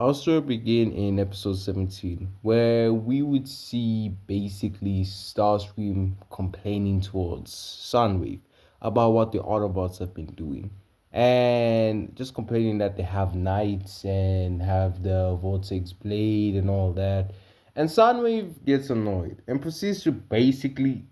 Our story begin in episode 17, where we would see basically Starscream complaining towards Sunwave about what the Autobots have been doing. And just complaining that they have knights and have the Vortex Blade and all that. And Sunwave gets annoyed and proceeds to basically,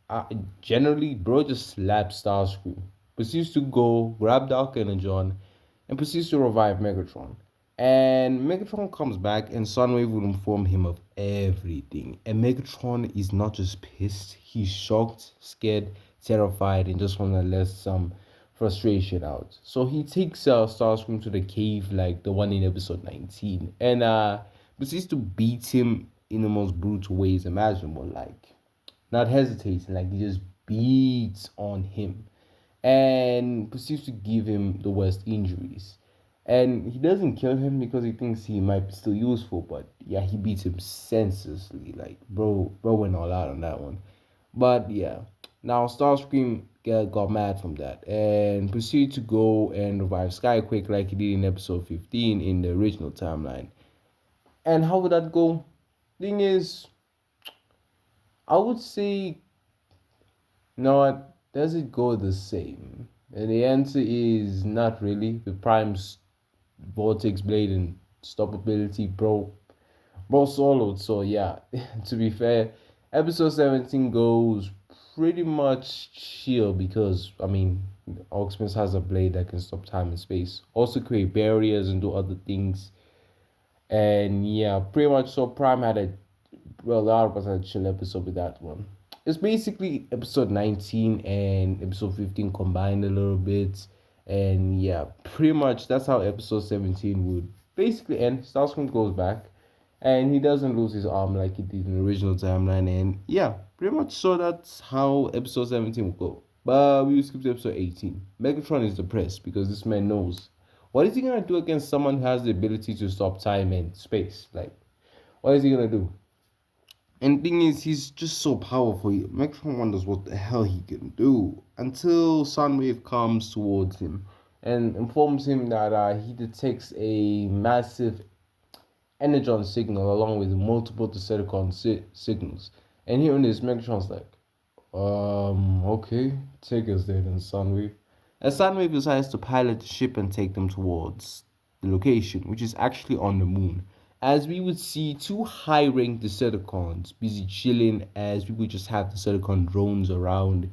uh, generally, bro just slaps Starscream. Proceeds to go, grab Dark Energon, and proceeds to revive Megatron. And Megatron comes back, and Sunwave will inform him of everything. And Megatron is not just pissed, he's shocked, scared, terrified, and just want to let some frustration out. So he takes Starscream to the cave, like the one in episode 19, and proceeds to beat him in the most brutal ways imaginable, like not hesitating, like he just beats on him and proceeds to give him the worst injuries. And he doesn't kill him because he thinks he might be still useful, but yeah, he beats him senselessly. Like bro went all out on that one. But yeah, now Starscream got mad from that and proceeded to go and revive Skyquake like he did in episode 15 in the original timeline. And how would that go? Thing is, I would say, no, what? Does it go the same? And the answer is not really. The Prime's Vortex Blade and stoppability, bro soloed. So yeah, to be fair, episode 17 goes pretty much chill because I mean Oxmus has a blade that can stop time and space. Also create barriers and do other things. And yeah, pretty much so Prime had a well, a lot of us had a chill episode with that one. It's basically episode 19 and episode 15 combined a little bit. And yeah, pretty much that's how episode 17 would basically end. Starscream goes back and he doesn't lose his arm like he did in the original timeline. And yeah, pretty much so that's how episode 17 will go. But we will skip to episode 18. Megatron is depressed because this man knows. What is he gonna do against someone who has the ability to stop time and space? Like, what is he gonna do? And thing is, he's just so powerful. Megatron wonders what the hell he can do until Sunwave comes towards him and informs him that he detects a massive energon signal along with multiple Decepticon signals. And hearing this, Megatron's like, okay, take us there then, Sunwave. And Sunwave decides to pilot the ship and take them towards the location, which is actually on the moon. As we would see two high ranked Decepticons busy chilling, as we would just have Decepticon drones around.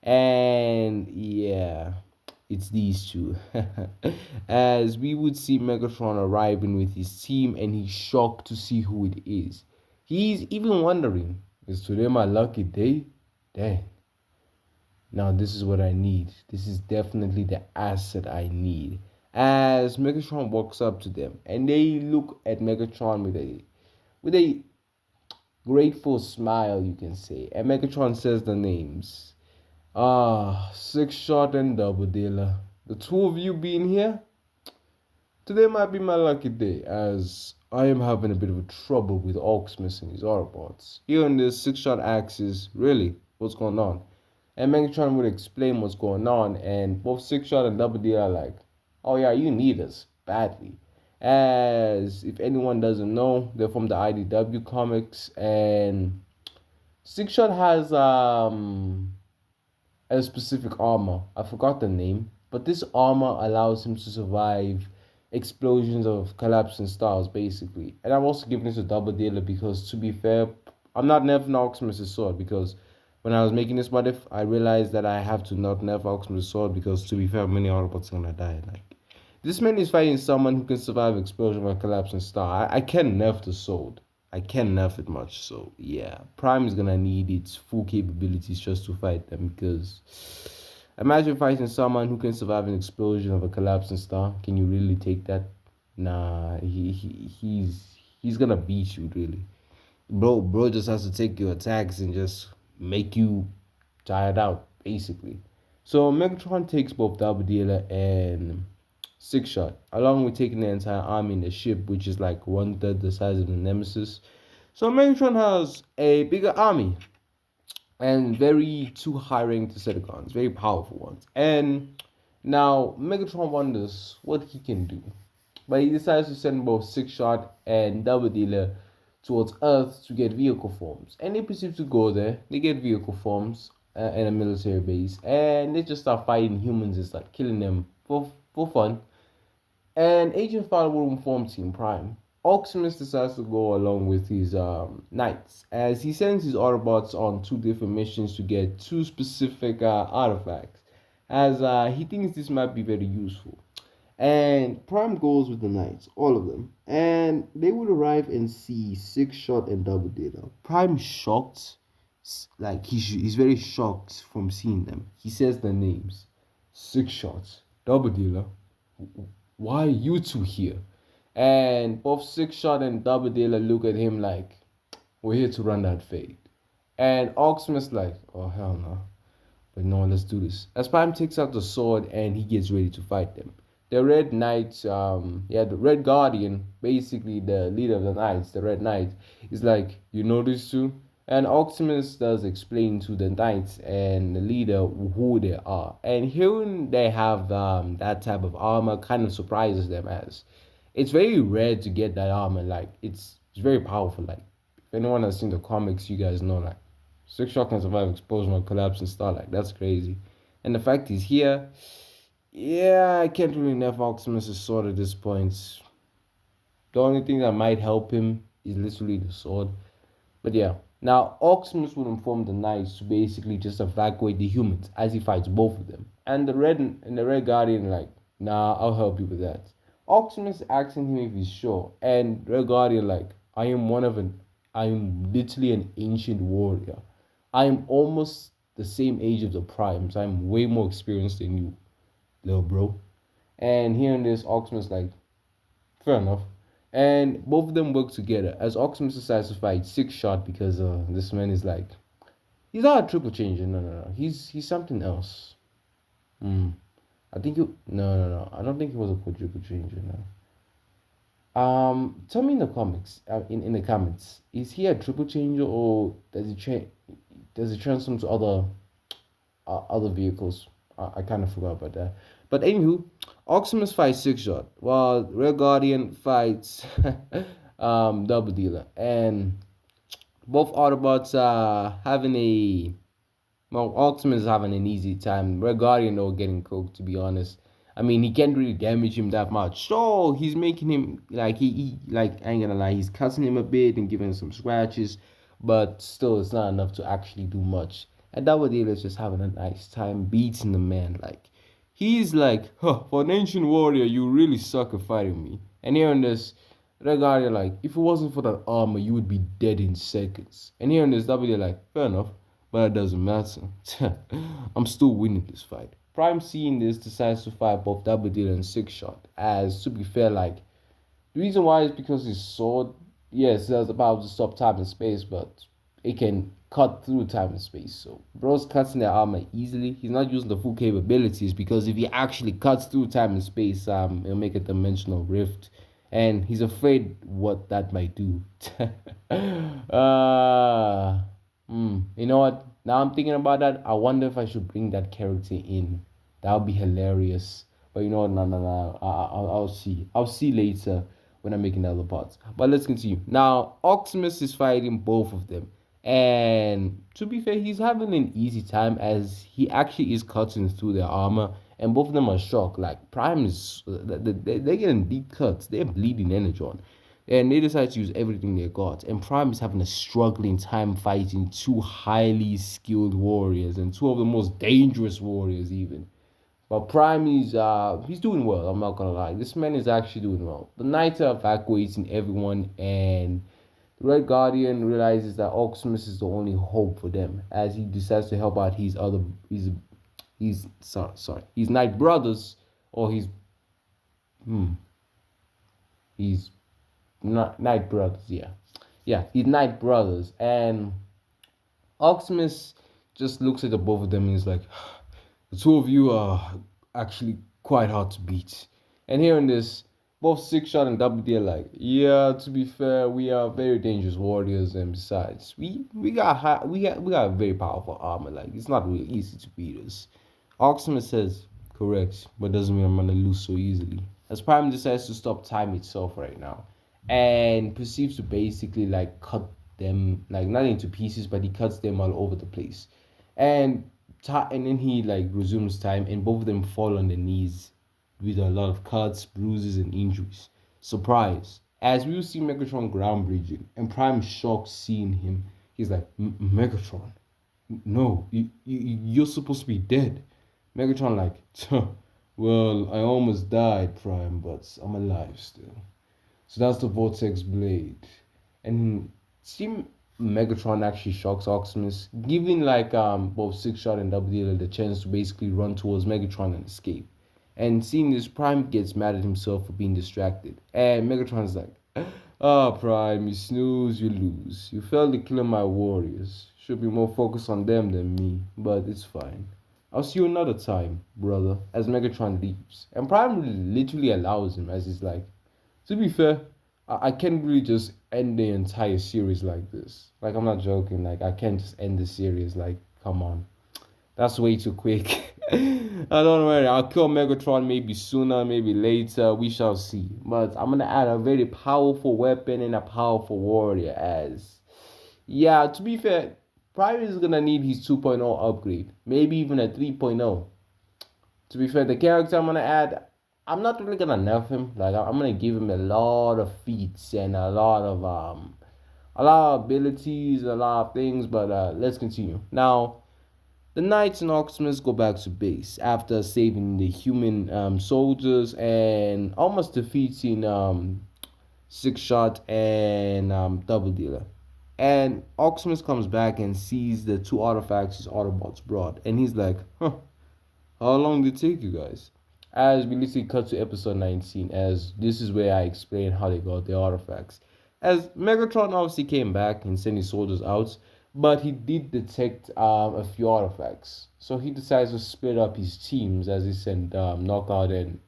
And yeah, it's these two. As we would see Megatron arriving with his team, and he's shocked to see who it is. He's even wondering, is today my lucky day? Dang. Now this is what I need. This is definitely the asset I need. As Megatron walks up to them, and they look at Megatron with a grateful smile, you can say. And Megatron says the names. Six Shot and Double Dealer. The two of you being here, today might be my lucky day, as I am having a bit of a trouble with Orcs missing his Autobots. Here on this Six Shot axis, really, what's going on? And Megatron would explain what's going on, and both Six Shot and Double D are like, oh yeah, you need us badly. As if anyone doesn't know, they're from the IDW comics, and Six Shot has a specific armor. I forgot the name, but this armor allows him to survive explosions of collapsing stars, basically. And I'm also giving this a double dealer because, to be fair, I'm not nerfing Oximus' sword because when I was making this modif, I realized that I have to not nerf Oximus' sword because, to be fair, many Autobots are gonna die. Like, this man is fighting someone who can survive explosion of a collapsing star. I can nerf the sword. I can't nerf it much, so yeah. Prime is gonna need its full capabilities just to fight them because imagine fighting someone who can survive an explosion of a collapsing star. Can you really take that? Nah, he's gonna beat you really. Bro just has to take your attacks and just make you tired out, basically. So Megatron takes both Double Dealer and Six Shot, along with taking the entire army in the ship, which is like one third the size of the Nemesis. So Megatron has a bigger army and very two high ranked Decepticons, very powerful ones. And now Megatron wonders what he can do. but he decides to send both Six Shot and Double Dealer towards Earth to get vehicle forms. And they proceed to go there. They get vehicle forms in a military base, and they just start fighting humans and start killing them for fun. And Agent Fowler will inform Team Prime. Optimus decides to go along with his knights as he sends his Autobots on two different missions to get two specific artifacts, as he thinks this might be very useful. And Prime goes with the knights, all of them, and they would arrive and see Six Shot and Double Data. Prime shocked, like he's very shocked from seeing them. He says their names: Six Shots, Double Dealer. Why are you two here? And both Six Shot and Double Dealer look at him like, we're here to run that fade. And Oximus like, oh hell no. But no, let's do this. As Prime takes out the sword and he gets ready to fight them. The Red Knight, the Red Guardian, basically the leader of the Knights, the Red Knight, is like, you know these two? And Optimus does explain to the Knights and the leader who they are. And hearing they have that type of armor kind of surprises them, as it's very rare to get that armor. Like, it's very powerful. Like, if anyone has seen the comics, you guys know, like, Six Shot can survive explosion or collapse and stuff. Like, that's crazy. And the fact he's here, yeah, I can't really nerf Optimus' sword at this point. The only thing that might help him is literally the sword. But yeah, now Optimus will inform the Knights to basically just evacuate the humans as he fights both of them. And the Red Guardian like, nah, I'll help you with that. Optimus asking him if he's sure, and Red Guardian like, I am literally an ancient warrior. I am almost the same age of the Primes. I'm way more experienced than you, little bro. And hearing this, Optimus like, fair enough. And both of them work together as Optimus decides to fight Six Shot because this man is like, he's not a triple changer. No. He's something else. I think you no. I don't think he was a quadruple changer. No. Tell me in the comics, in the comments, is he a triple changer or does he change? Does he transform to other vehicles? I kind of forgot about that. But anywho, Optimus fights Six Shot while Red Guardian fights Double Dealer, and both Autobots are having a well, Optimus is having an easy time. Red Guardian though getting cooked, to be honest. I mean, he can't really damage him that much. So he's making him like he like I ain't gonna lie, he's cutting him a bit and giving him some scratches, but still it's not enough to actually do much. And Double Dealer's just having a nice time beating the man. Like he's like, huh, for an ancient warrior, you really suck at fighting me. And hearing this, Red Guardian like, if it wasn't for that armor, you would be dead in seconds. And hearing this, Double Dealer like, fair enough. But it doesn't matter. I'm still winning this fight. Prime seeing this decides to fight both Double Dealer and Six Shot. As to be fair, like the reason why is because his sword, yes, it has the power to stop time and space, but it can cut through time and space. So bro's cutting their armor easily. He's not using the full capabilities because if he actually cuts through time and space, it'll make a dimensional rift. And he's afraid what that might do. You know what? Now I'm thinking about that. I wonder if I should bring that character in. That would be hilarious. But you know what? No. I'll see. I'll see later when I'm making the other parts. But let's continue. Now, Optimus is fighting both of them. And to be fair, he's having an easy time as he actually is cutting through their armor. And both of them are shocked. Like, Prime is... They're getting deep cuts. They're bleeding energon. And they decide to use everything they got. And Prime is having a struggling time fighting two highly skilled warriors and two of the most dangerous warriors even. But Prime is he's doing well, I'm not gonna lie. This man is actually doing well. The Knights are evacuating everyone and the Red Guardian realizes that Optimus is the only hope for them as he decides to help out his Knight brothers or his not Night Brothers, his Night Brothers, and Optimus just looks at the both of them and is like, the two of you are actually quite hard to beat. And hearing this, both Six Shot and Double D are like, yeah, to be fair, we are very dangerous warriors, and besides, we got very powerful armor. Like it's not really easy to beat us. Optimus says, correct, but doesn't mean I'm gonna lose so easily. as Prime decides to stop time itself right now and proceeds to basically like cut them like not into pieces, but he cuts them all over the place. And and then he like resumes time, and both of them fall on their knees with a lot of cuts, bruises, and injuries. Surprise! As we will see Megatron ground bridging, and Prime shocked seeing him. He's like, Megatron, no, you're supposed to be dead. Megatron like, well, I almost died, Prime, but I'm alive still. So that's the Vortex Blade. And see Megatron actually shocks Optimus, giving like both Six Shot and Double Dealer the chance to basically run towards Megatron and escape. And seeing this, Prime gets mad at himself for being distracted. And Megatron's like, ah, Prime, you snooze, you lose. You failed to kill my warriors. Should be more focused on them than me, but it's fine. I'll see you another time, brother, as Megatron leaves. And Prime literally allows him as he's like, to be fair, I can't really just end the entire series like this. Like, I'm not joking. Like, I can't just end the series. Like, come on. That's way too quick. I don't worry. I'll kill Megatron maybe sooner, maybe later. We shall see. But I'm gonna add a very powerful weapon and a powerful warrior as. Yeah, to be fair, Prime is gonna need his 2.0 upgrade. Maybe even a 3.0. To be fair, the character I'm gonna add, I'm not really gonna nerf him. Like I'm gonna give him a lot of feats and a lot of abilities, a lot of things. But let's continue. Now, the Knights and Optimus go back to base after saving the human soldiers and almost defeating Six Shot and Double Dealer. And Optimus comes back and sees the two artifacts his Autobots brought, and he's like, "Huh, how long did it take you guys?" As we literally cut to episode 19, as this is where I explain how they got the artifacts. As Megatron obviously came back and sent his soldiers out, but he did detect a few artifacts. So he decides to split up his teams as he sent Knockout and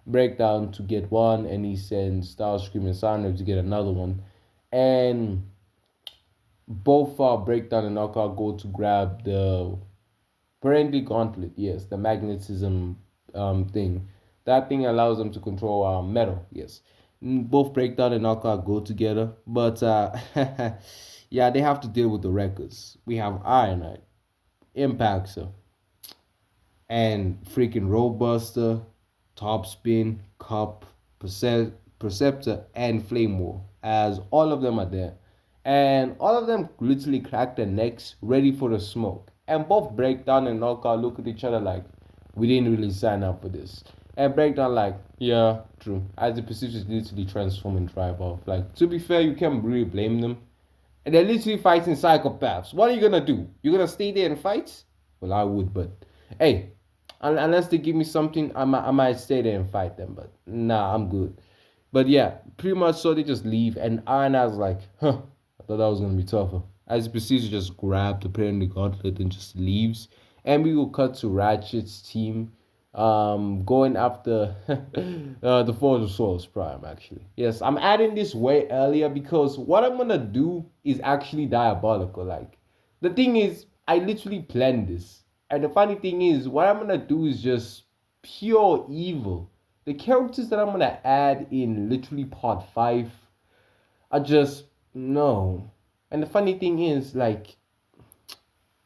Breakdown to get one, and he sends Starscream and Soundwave to get another one. And both Breakdown and Knockout go to grab the Parental Gauntlet, yes, the magnetism thing. That thing allows them to control metal, yes. Both Breakdown and Knockout go together, but yeah, they have to deal with the wreckers. We have Ironhind, Impactor, and freaking Roadbuster, Topspin, Cup, Perceptor, and Flame War, as all of them are there. And all of them literally crack their necks, ready for the smoke. And both Breakdown and Knockout look at each other like, we didn't really sign up for this. And Breakdown like, yeah, true. As the pursuit literally transform and drive off. Like, to be fair, you can't really blame them. And they're literally fighting psychopaths. What are you gonna do? You gonna stay there and fight? Well, I would, but hey, unless they give me something, I might stay there and fight them. But nah, I'm good. But yeah, pretty much so they just leave, and Ironhide's like, huh, I thought that was gonna be tougher. As he proceeds to just grab the parent in the gauntlet and just leaves. And we will cut to Ratchet's team going after the Forge of Souls Prime actually. Yes, I'm adding this way earlier because what I'm gonna do is actually diabolical. Like the thing is, I literally planned this. And the funny thing is, what I'm gonna do is just pure evil. The characters that I'm gonna add in literally part 5 are just no. And the funny thing is, like,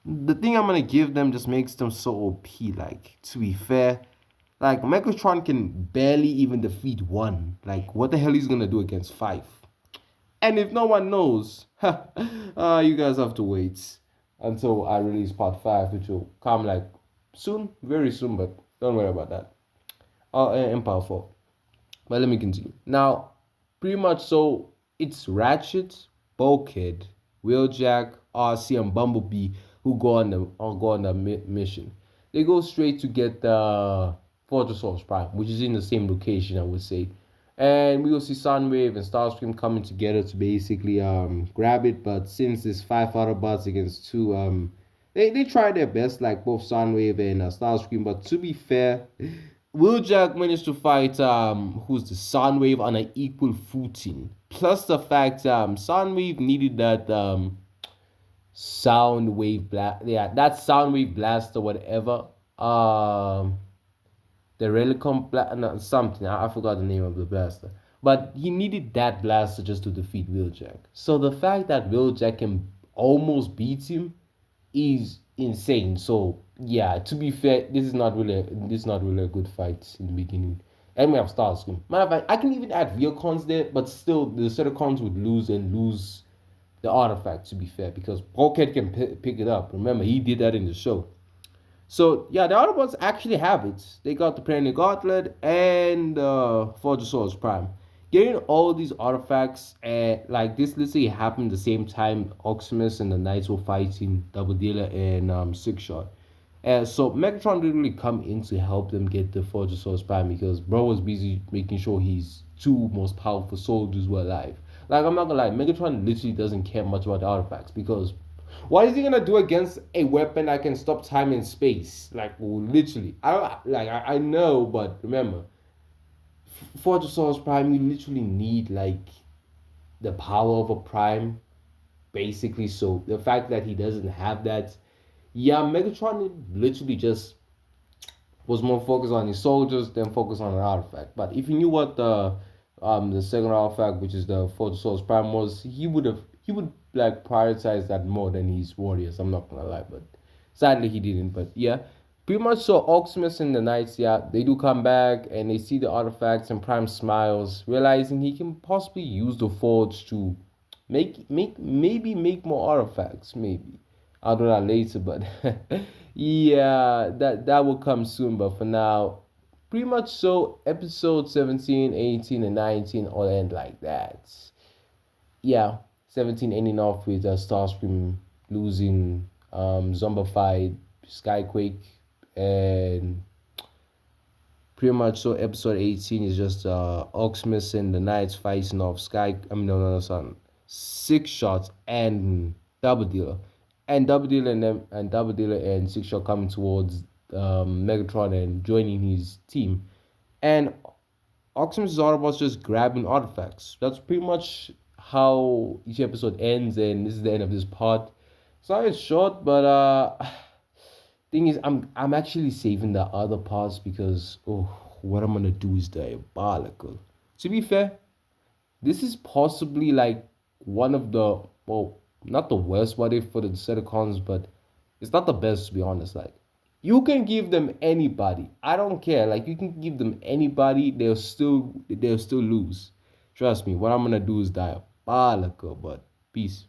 the thing I'm gonna give them just makes them so OP. Like, to be fair, like Megatron can barely even defeat one. Like, what the hell he's gonna do against 5? And if no one knows, you guys have to wait until I release part 5, which will come like soon, very soon. But don't worry about that. Empire 4. But let me continue. Now, pretty much so it's Ratchet, Bulkhead, Wheeljack, RC, and Bumblebee who go on the mission. They go straight to get the Fortress of Prime, which is in the same location, I would say. And we will see Sunwave and Starscream coming together to basically grab it. But since there's 5 Autobots against 2, they try their best, like both Sunwave and Starscream. But to be fair, Wheeljack managed to fight who's the Soundwave on an equal footing. Plus the fact Soundwave needed that Soundwave blast, yeah, that Soundwave blast or whatever. the Relicon no, something. I forgot the name of the blaster. But he needed that blaster just to defeat Wheeljack. So the fact that Wheeljack can almost beat him is insane. So yeah, to be fair, this is not really a good fight in the beginning. And we have Starscream. Matter of fact, I can even add Veilcons there, but still the Decepticons would lose and lose the artifact. To be fair, because Bulkhead can pick it up. Remember, he did that in the show. So yeah, the Autobots actually have it. They got the Planet Gauntlet and Forgosaurus Prime. Getting all these artifacts like this literally happened the same time Optimus and the Knights were fighting Double Dealer and Six Shot. So Megatron didn't really come in to help them get the Forgosaurus Prime because bro was busy making sure his two most powerful soldiers were alive. Like I'm not gonna lie, Megatron literally doesn't care much about the artifacts because what is he gonna do against a weapon that can stop time and space? Like literally, I don't like. I know, but remember, for the Source Prime, you literally need like the power of a Prime, basically. So the fact that he doesn't have that, yeah, Megatron literally just was more focused on his soldiers than focused on an artifact. But if he knew what the second artifact, which is the Photosource Prime, was, he would like prioritize that more than his warriors. I'm not gonna lie, but sadly he didn't. But yeah, pretty much so. Optimus and the Knights, yeah, they do come back and they see the artifacts and Prime smiles, realizing he can possibly use the Forge to maybe make more artifacts, maybe. I'll do that later, but yeah, that will come soon. But for now, pretty much so. Episode 17, 18, and 19 all end like that. Yeah, 17 ending off with Starscream losing Zombified, Skyquake, and pretty much so. Episode 18 is just Optimus and the Knights fighting off Sky. I mean, no, sorry, Six Shots and Double Dealer, and Double Dealer and Six Shot coming towards Megatron and joining his team, and Optimus is all about just grabbing artifacts. That's pretty much how each episode ends, and this is the end of this part. Sorry it's short, but thing is, I'm actually saving the other parts because what I'm gonna do is diabolical. To be fair, this is possibly like one of the, well, not the worst what if for the Decepticons, but it's not the best to be honest. Like you can give them anybody. I don't care. Like you can give them anybody, they'll still lose. Trust me, what I'm gonna do is diabolical, but peace.